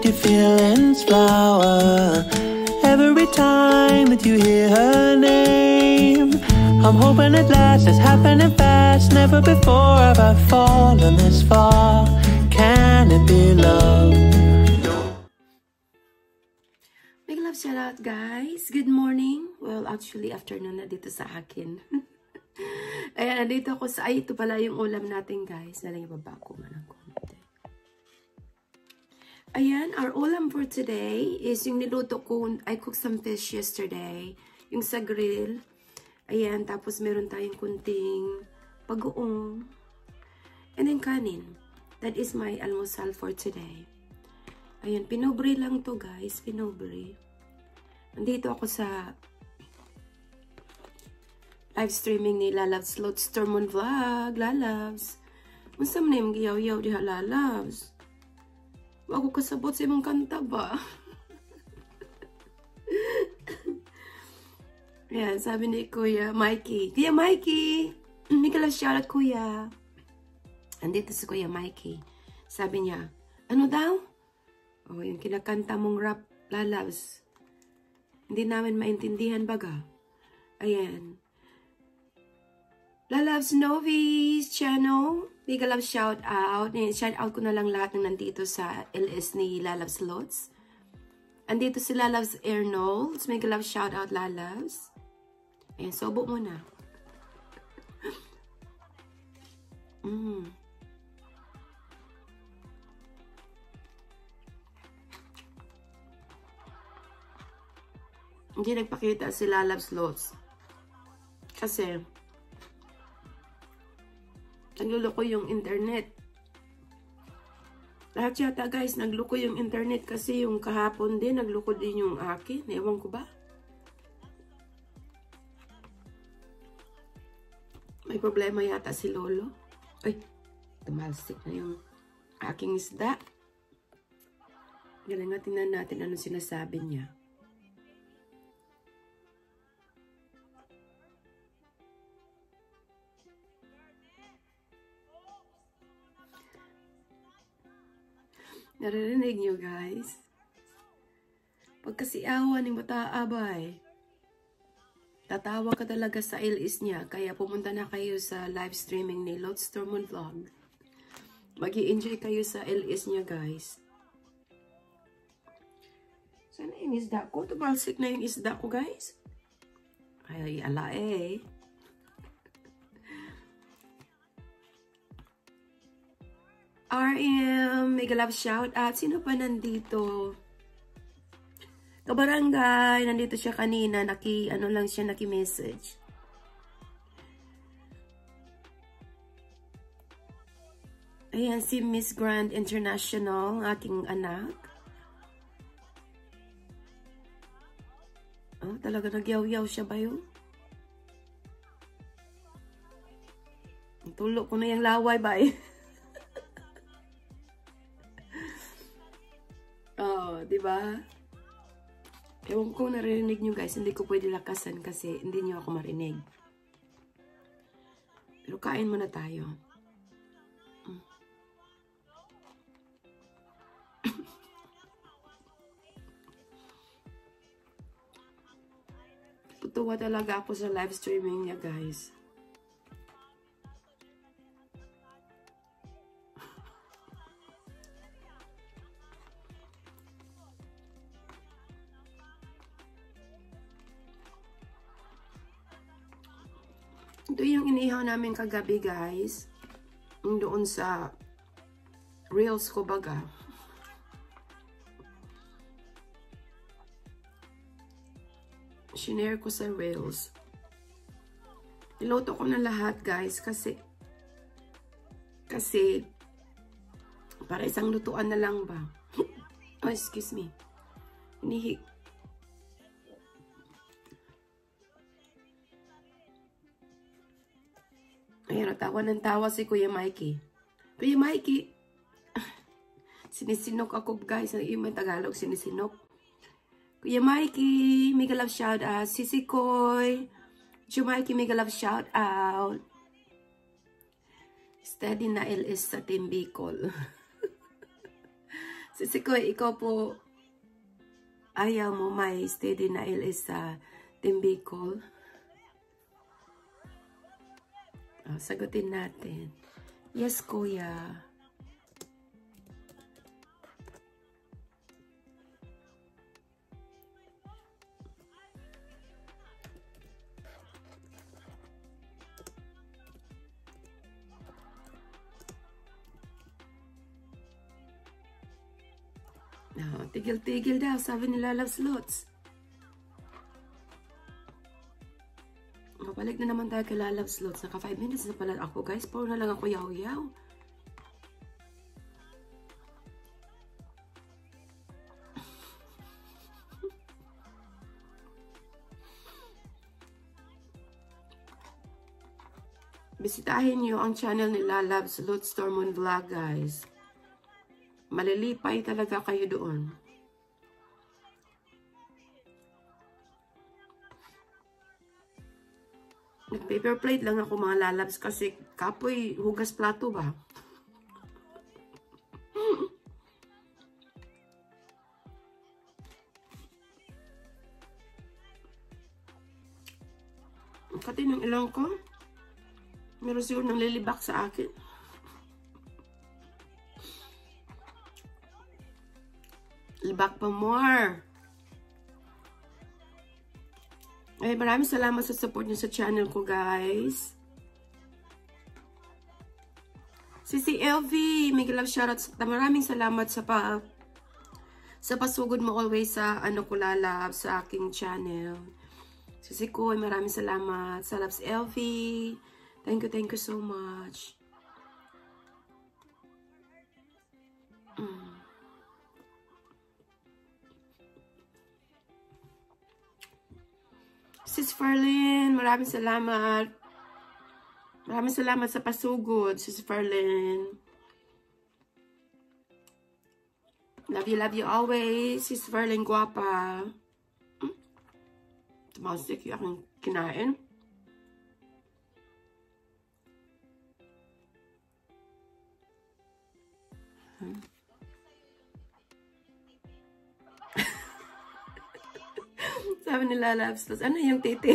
let your feelings flower. Every time that you hear her name, I'm hoping at last it's happening fast. Never before have I fallen this far. Can it be love? Big love shout out, guys. Good morning. Well, actually afternoon na dito sa akin. Ayan, nandito ako sa, ito pala yung ulam natin, guys. Nalang ibaba ko man ang konti. Ayan, our ulam for today is yung niluto ko. I cooked some fish yesterday. Yung sa grill. Ayan, tapos meron tayong kunting pag-uong. And then kanin. That is my almusal for today. Ayan, pinobre lang to, guys. Pinobre. Nandito ako sa live streaming ni Lalabs Lodestormon Vlog. Lalabs. Masam na yung giyaw-yaw diha, Lalabs. Bago kasabot sa imong kanta ba? Ayan, sabi ni Kuya Mikey. Kuya Mikey! May kala shoutout, Kuya. Andito si Kuya Mikey. Sabi niya, ano daw? Oh, yung kinakanta mong rap, Lalabs. Hindi namin maintindihan baga. Ayan. Lalabs Novi's channel. Big love shout out. Shout out ko na lang lahat ng nandito sa LS ni Lalabs Lots. Andito si Lalabs Arnold. Big love shout out, Lalabs. Ayan, sobo mo na. Hindi nagpakita si Lalabs Lots. Kasi nagluloko yung internet. Lahat yata, guys, nagloko yung internet kasi yung kahapon din, nagloko din yung akin. Ewan ko ba? May problema yata si Lolo. Ay, tumalsik na yung aking isda. Galing tingnan natin ano sinasabi niya. Naririnig nyo, guys? Pagkasiawan ng bata-abay, tatawa ka talaga sa LS niya. Kaya pumunta na kayo sa live streaming ni Lodestormon Vlog. Mag-i-enjoy kayo sa LS niya, guys. Sana yung isda ko? Tumalsik na yung isda ko, guys. Ay, ala eh. RM, mega love shout out. Sino pa nandito? Kabarangay, nandito siya kanina. Ano lang siya, naki-message. Ayan, si Miss Grand International, aking anak. Oh, talaga nagyaw-yaw siya ba yun? Tulog ko na yung laway ba eh. Oh, diba? Ewan ko narinig nyo, guys. Hindi ko pwede lakasan kasi hindi nyo ako marinig. Pero kain muna tayo. Tutuwa talaga ako sa live streaming niya, guys. Ito yung inihaw namin kagabi, guys. Doon sa reels ko baga. Shinare ko sa reels. Niloto ko na lahat, guys, kasi para isang lutuan na lang ba. Oh, excuse me. Ayan, tawa ng tawa si Kuya Mikey. Kuya Mikey, sinisinok ako, guys. Yung Tagalog, sinisinok. Kuya Mikey, mega love shout out. Sisi Koy. Kuya Mikey, mega love shout out. Steady na LS sa Team Bicol. Sisikoy, ikaw po, ayaw mo may steady na LS sa Team Bicol. Sagutin natin. Yes, kuya. Tigil-tigil daw, sabi nila Love Slots. Balik na naman tayo kay Love Slots. Naka 5 minutes na pala ako, guys. Puro na lang ako yaw-yaw. Bisitahin nyo ang channel nila Love Slots Stormon Vlog, guys. Malilipay talaga kayo doon. Nag-paper plate lang ako mga lalabs kasi kapoy hugas plato ba? Ang kati ng ilong ko. Meron siguro nang lilibak sa akin. Libak pa more. Ay, maraming salamat sa support niyo sa channel ko, guys. Si LV, may love shoutout. Maraming salamat sa pasugod mo always sa ko lalab sa aking channel. Si Koy, maraming salamat. Sa loves LV. Thank you so much. Sis Farlyn, maraming salamat. Maraming salamat sa pasugod, Sis Farlyn. Love you always, Sis Farlyn, guwapa. Tumasik yung aking kinain. Sabi nila, Loves, ano yung titi?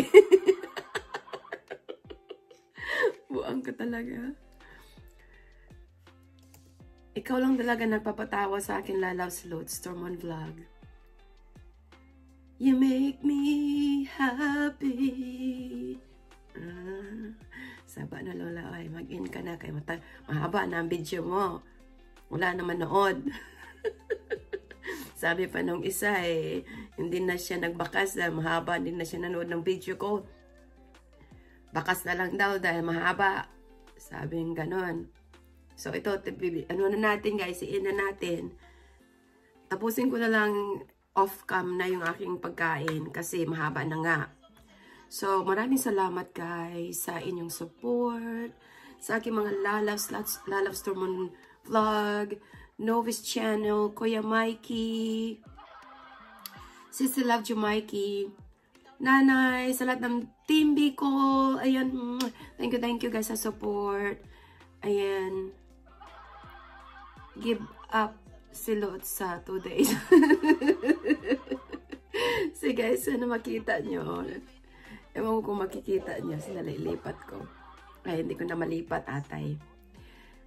Buang ka talaga. Ikaw lang talaga nagpapatawa sa akin, Loves Loads, Stormon Vlog. You make me happy. Saba na lola, ay mag-in ka na kay mahaba na ang video mo. Wala naman nood. Sabi pa nung isa hindi na siya nagbakas dahil mahaba, hindi na siya nanood ng video ko. Bakas na lang daw dahil mahaba. Sabi yung ganon. So ito, ano na natin guys, iin na natin. Tapusin ko na lang off-cam na yung aking pagkain kasi mahaba na nga. So maraming salamat guys sa inyong support, sa aking mga Lalav Stormon Vlog, Novice Channel, Kuya Mikey, Sissy Love You Mikey, Nanay, sa lahat ng Team Bicol. Ayan, thank you guys sa support. Ayan, give up silot sa 2 days. So guys, sana makita nyo. Ewan ko kung makikita nyo, sinalilipat ko. Ay, hindi ko na malipat, atay.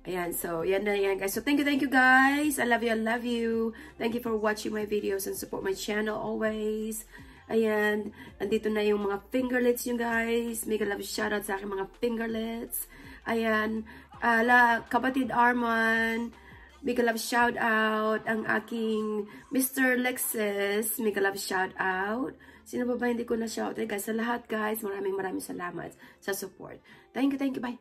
Ayan, so, yan na yan, guys. So, thank you, guys. I love you. Thank you for watching my videos and support my channel always. Ayan, nandito na yung mga fingerlets nyo, guys. Mega love shoutout sa aking mga fingerlets. Ayan, kapatid Arman, mega love shoutout. Ang aking Mr. Lexus, mega love shoutout. Sino ba hindi ko na shoutout, guys? Sa lahat, guys, maraming salamat sa support. Thank you, bye.